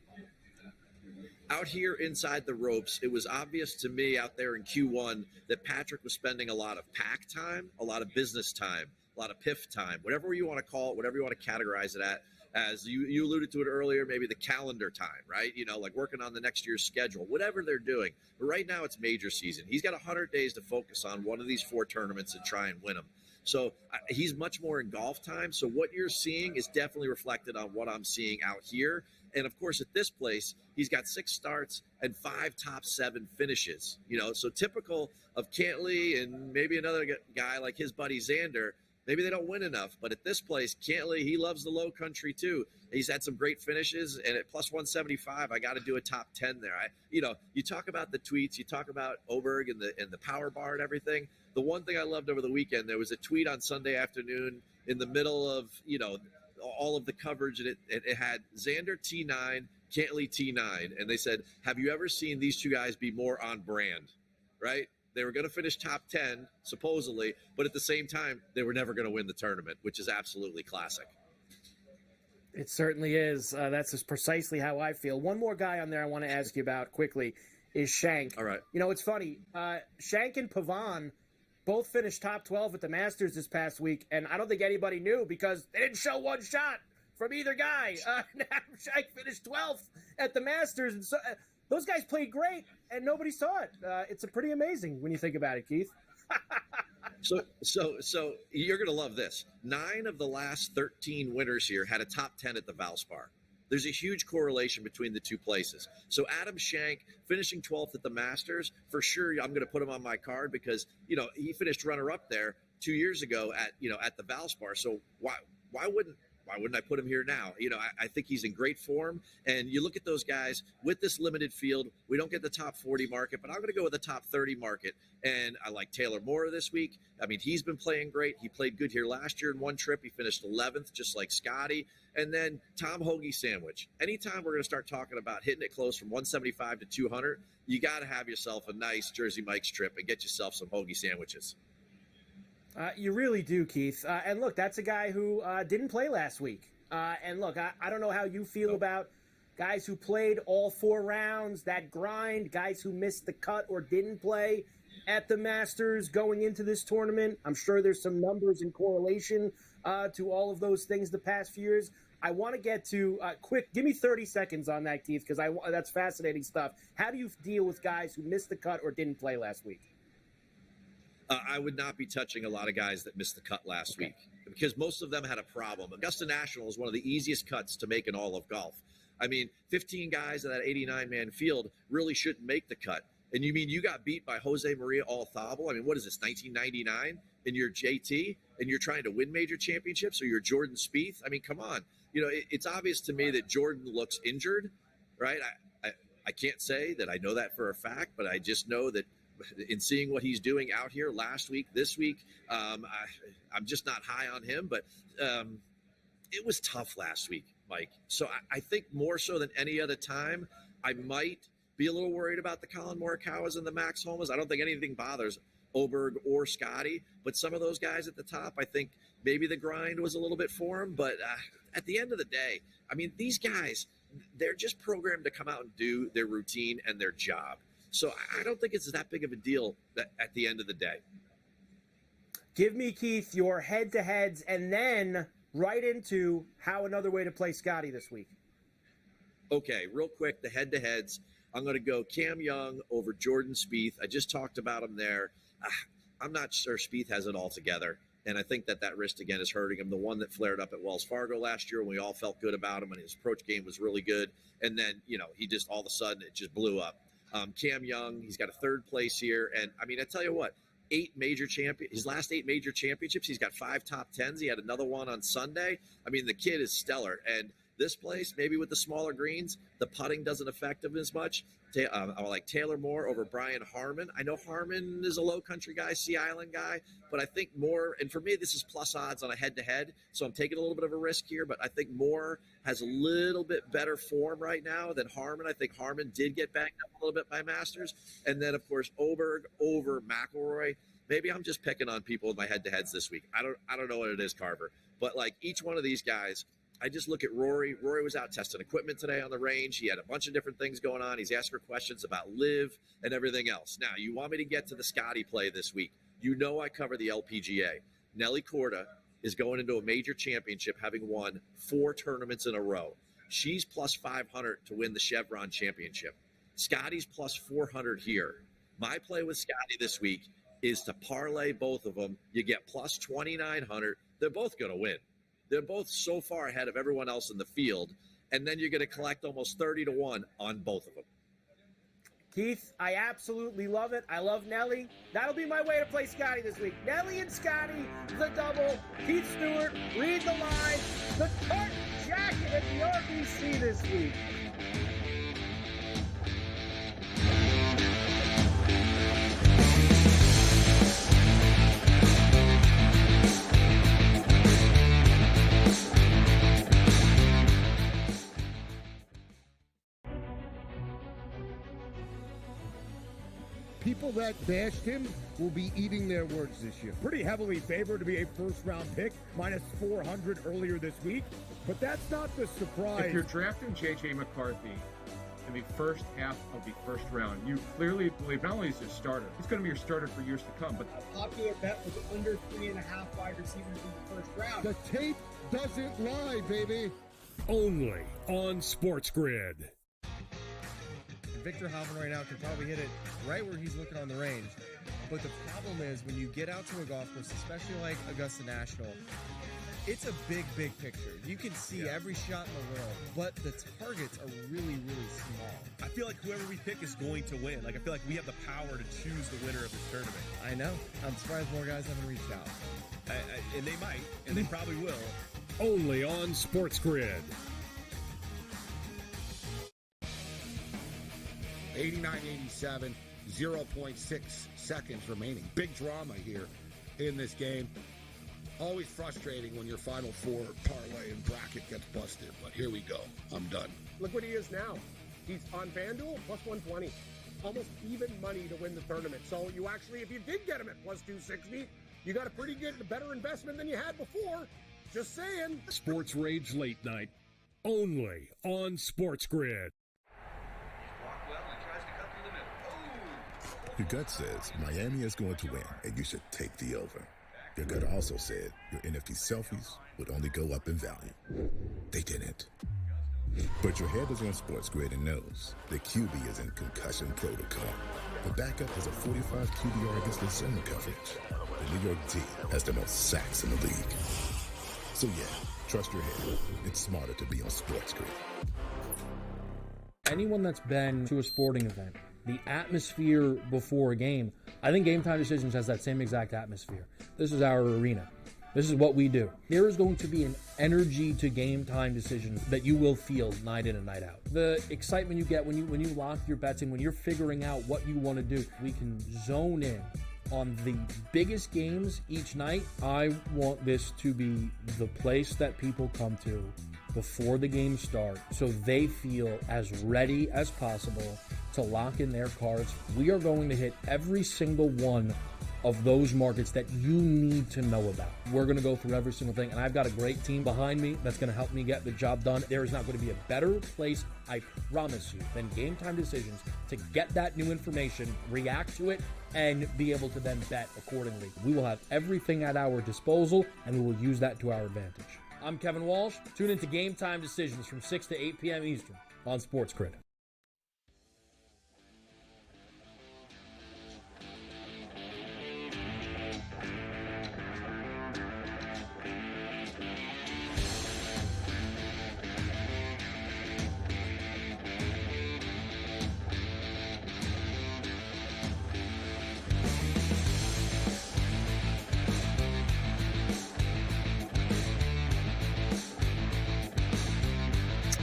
Out here inside the ropes, it was obvious to me out there in Q1 that Patrick was spending a lot of pack time, a lot of business time, a lot of PIF time, whatever you want to call it, whatever you want to categorize it at. As you alluded to it earlier, maybe the calendar time, right? You know, like working on the next year's schedule, whatever they're doing. But right now it's major season. He's got 100 days to focus on one of these 4 tournaments and try and win them. So he's much more in golf time. So what you're seeing is definitely reflected on what I'm seeing out here. And, of course, at this place, he's got 6 starts and 5 top 7 finishes. You know, so typical of Cantlay and maybe another guy like his buddy Xander, maybe they don't win enough. But at this place, Cantlay, he loves the low country too. He's had some great finishes. And at plus 175, I got to do a top 10 there. You talk about the tweets, you talk about Oberg and the power bar and everything. The one thing I loved over the weekend, there was a tweet on Sunday afternoon in the middle of, you know, all of the coverage, and it had Xander T9, Cantlay T9, and they said, have you ever seen these two guys be more on brand, right? They were going to finish top 10, supposedly, but at the same time, they were never going to win the tournament, which is absolutely classic. It certainly is. That's just precisely how I feel. One more guy on there I want to ask you about quickly is Shank. All right. You know, it's funny. Shank and Pavon both finished top 12 at the Masters this past week, and I don't think anybody knew because they didn't show one shot from either guy. Shank finished 12th at the Masters, and so those guys played great, and nobody saw it. It's pretty amazing when you think about it, Keith. So you're going to love this. 9 of the last 13 winners here had a top 10 at the Valspar. There's a huge correlation between the two places. So Adam Shank finishing 12th at the Masters, for sure I'm going to put him on my card because, you know, he finished runner-up there 2 years ago at the Valspar. So why wouldn't I put him here now? You know, I think he's in great form. And you look at those guys with this limited field, we don't get the top 40 market, but I'm going to go with the top 30 market. And I like Taylor Moore this week. I mean, he's been playing great. He played good here last year in one trip. He finished 11th, just like Scotty. And then Tom Hoagie Sandwich. Anytime we're going to start talking about hitting it close from 175 to 200, you got to have yourself a nice Jersey Mike's trip and get yourself some Hoagie sandwiches. You really do, Keith. And look, that's a guy who didn't play last week. And look, I don't know how you feel about guys who played all 4 rounds, that grind, guys who missed the cut or didn't play at the Masters going into this tournament. I'm sure there's some numbers in correlation to all of those things the past few years. I want to get to quick. Give me 30 seconds on that, Keith, because that's fascinating stuff. How do you deal with guys who missed the cut or didn't play last week? I would not be touching a lot of guys that missed the cut last week because most of them had a problem. Augusta National is one of the easiest cuts to make in all of golf. I mean, 15 guys in that 89-man field really shouldn't make the cut. And you mean you got beat by Jose Maria Althable? I mean, what is this, 1999? And you're JT and you're trying to win major championships, or you're Jordan Spieth? I mean, come on. You know, it's obvious to me that Jordan looks injured, right? I can't say that I know that for a fact, but I just know that in seeing what he's doing out here last week, this week, I'm just not high on him. But it was tough last week, Mike. So I think more so than any other time, I might be a little worried about the Colin Morikawas and the Max Homas. I don't think anything bothers Oberg or Scotty, but some of those guys at the top, I think maybe the grind was a little bit for them. But at the end of the day, I mean, these guys, they're just programmed to come out and do their routine and their job. So I don't think it's that big of a deal at the end of the day. Give me, Keith, your head-to-heads, and then right into how another way to play Scotty this week. Okay, real quick, the head-to-heads. I'm going to go Cam Young over Jordan Spieth. I just talked about him there. I'm not sure Spieth has it all together, and I think that wrist, again, is hurting him. The one that flared up at Wells Fargo last year when we all felt good about him and his approach game was really good, and then, you know, he just all of a sudden it just blew up. Cam Young, he's got a 3rd place here, and, I mean, I tell you what, his last 8 major championships, he's got 5 top 10s. He had another one on Sunday. I mean, the kid is stellar, and this place, maybe with the smaller greens, the putting doesn't affect him as much. I like Taylor Moore over Brian Harmon. I know Harmon is a low country guy, Sea Island guy, but I think Moore, and for me, this is plus odds on a head-to-head, so I'm taking a little bit of a risk here, but I think Moore has a little bit better form right now than Harmon. I think Harmon did get banged up a little bit by Masters. And then, of course, Oberg over McIlroy. Maybe I'm just picking on people with my head-to-heads this week. I don't know what it is, Carver. But, like, each one of these guys, I just look at Rory. Rory was out testing equipment today on the range. He had a bunch of different things going on. He's asked her questions about live and everything else. Now, you want me to get to the Scotty play this week. You know I cover the LPGA. Nelly Korda is going into a major championship having won 4 tournaments in a row. She's plus 500 to win the Chevron championship. Scotty's plus 400 here. My play with Scotty this week is to parlay both of them. You get plus 2,900. They're both going to win. They're both so far ahead of everyone else in the field, and then you're going to collect almost 30-1 on both of them. Keith, I absolutely love it. I love Nelly. That'll be my way to play Scotty this week. Nelly and Scotty, the double. Keith Stewart, read the line. The Cart Jacket at the RBC this week. People that bashed him will be eating their words this year. Pretty heavily favored to be a first-round pick, minus 400 earlier this week. But that's not the surprise. If you're drafting J.J. McCarthy in the first half of the first round, you clearly believe not only is he a starter, he's going to be your starter for years to come. But a popular bet was under 3.5 wide receivers in the first round. The tape doesn't lie, baby. Only on SportsGrid. Victor Hovland right now can probably hit it right where he's looking on the range. But the problem is when you get out to a golf course, especially like Augusta National, it's a big, big picture. You can see every shot in the world, but the targets are really, really small. I feel like whoever we pick is going to win. Like, I feel like we have the power to choose the winner of this tournament. I know. I'm surprised more guys haven't reached out. And they might, and they probably will. Only on SportsGrid. 89-87, 0.6 seconds remaining. Big drama here in this game. Always frustrating when your Final Four parlay and bracket gets busted, but here we go. I'm done. Look what he is now. He's on FanDuel, plus 120. almost even money to win the tournament. So you actually, if you did get him at plus 260, you got a pretty good, better investment than you had before. Just saying. Sports Rage Late Night, only on SportsGrid. Your gut says Miami is going to win, and you should take the over. Your gut also said your NFT selfies would only go up in value. They didn't. But your head is on SportsGrid and knows the QB is in concussion protocol. The backup has a 45 QBR against the zone coverage. The New York D has the most sacks in the league. So yeah, trust your head. It's smarter to be on SportsGrid. Anyone that's been to a sporting event, the atmosphere before a game, I think Game Time Decisions has that same exact atmosphere. This is our arena. This is what we do. There is going to be an energy to Game Time Decisions that you will feel night in and night out. The excitement you get when you lock your bets in, when you're figuring out what you want to do, we can zone in on the biggest games each night. I want this to be the place that people come to before the games start so they feel as ready as possible to lock in their cards. We are going to hit every single one of those markets that you need to know about. We're going to go through every single thing, and I've got a great team behind me that's going to help me get the job done. There is not going to be a better place, I promise you, than Game Time Decisions to get that new information, react to it, and be able to then bet accordingly. We will have everything at our disposal, and we will use that to our advantage. I'm Kevin Walsh. Tune into Game Time Decisions from 6 to 8 p.m. Eastern on SportsGrid.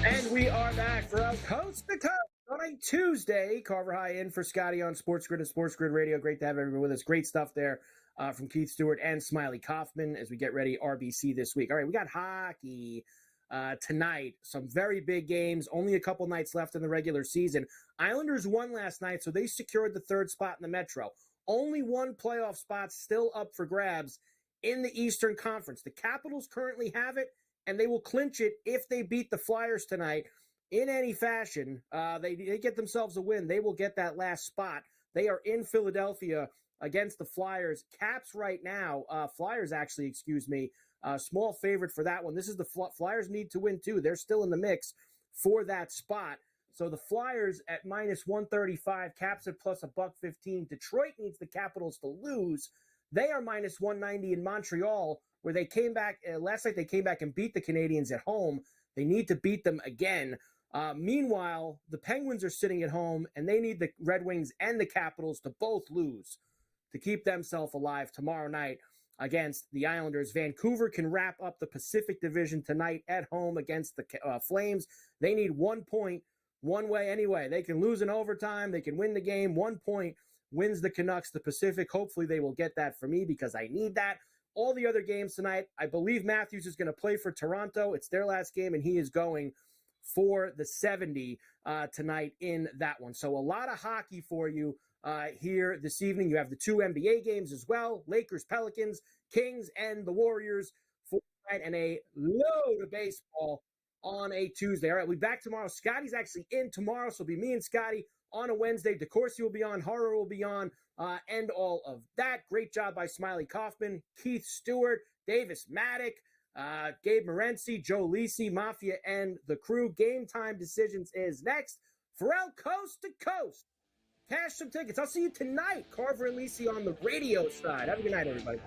And we are back for our Coast to Coast on a Tuesday. Carver High in for Scotty on SportsGrid and SportsGrid Radio. Great to have everyone with us. Great stuff there from Keith Stewart and Smiley Kaufman as we get ready RBC this week. All right, we got hockey tonight. Some very big games. Only a couple nights left in the regular season. Islanders won last night, so they secured the third spot in the Metro. Only one playoff spot still up for grabs in the Eastern Conference. The Capitals currently have it, and they will clinch it if they beat the Flyers tonight in any fashion. They get themselves a win. They will get that last spot. They are in Philadelphia against the Flyers. Caps right now, Flyers actually, small favorite for that one. This is the Flyers need to win too. They're still in the mix for that spot. So the Flyers at minus 135, Caps at plus $1.15. Detroit needs the Capitals to lose. They are minus 190 in Montreal, where they came back last night. They came back and beat the Canadiens at home. They need to beat them again. Meanwhile, the Penguins are sitting at home, and they need the Red Wings and the Capitals to both lose to keep themselves alive tomorrow night against the Islanders. Vancouver can wrap up the Pacific Division tonight at home against the Flames. They need 1 point one way anyway. They can lose in overtime. They can win the game. 1 point wins the Canucks the Pacific. Hopefully they will get that for me because I need that. All the other games tonight, I believe Matthews is going to play for Toronto. It's their last game, and he is going for the 70 tonight in that one. So a lot of hockey for you here this evening. You have the two NBA games as well, Lakers, Pelicans, Kings, and the Warriors for tonight, and a load of baseball on a Tuesday. All right, we'll be back tomorrow. Scotty's actually in tomorrow, so it'll be me and Scotty on a Wednesday. DeCourcy will be on, Horror will be on, and all of that. Great job by Smiley Kaufman, Keith Stewart, Davis Maddock, Gabe Morency, Joe Lisi, Mafia, and the crew. Game Time Decisions is next. Ferrall Coast to Coast. Cash some tickets. I'll see you tonight. Carver and Lisi on the radio side. Have a good night, everybody.